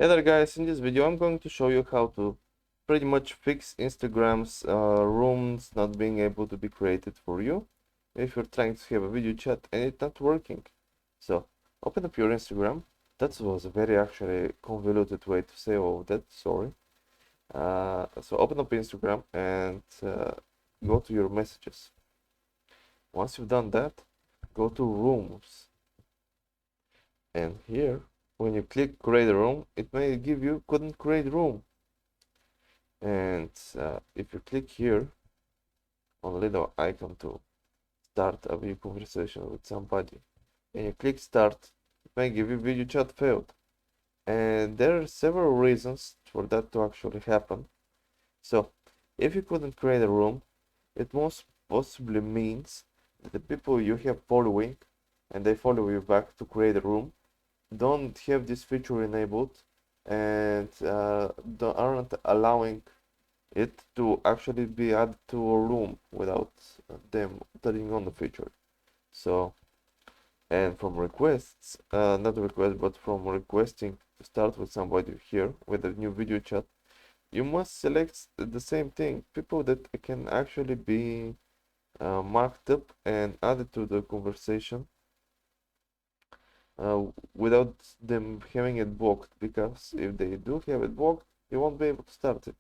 Hey there guys, in this video I'm going to show you how to pretty much fix Instagram's rooms not being able to be created for you if you're trying to have a video chat and it's not working. So open up your Instagram. That was a very actually convoluted way to say all of that, sorry. So open up Instagram and go to your messages. Once you've done that, go to rooms, and here when you click create a room, it may give you couldn't create room. And if you click here on a little icon to start a video conversation with somebody and you click start, it may give you video chat failed. And there are several reasons for that to actually happen. So if you couldn't create a room, it most possibly means that the people you have following and they follow you back to create a room don't have this feature enabled and aren't allowing it to actually be added to a room without them turning on the feature. So, and from requests, not request, but from requesting to start with somebody here with a new video chat, you must select the same thing, people that can actually be marked up and added to the conversation without them having it blocked, because if they do have it blocked, you won't be able to start it.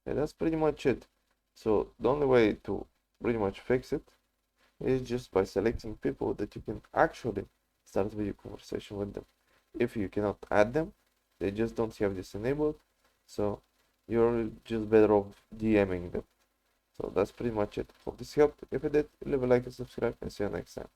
And that's pretty much it. So the only way to pretty much fix it is just by selecting people that you can actually start video conversation with them. If you cannot add them, they just don't have this enabled, so you're just better off DMing them. So that's pretty much it. Hope this helped. If it did, leave a like and subscribe, and see you next time.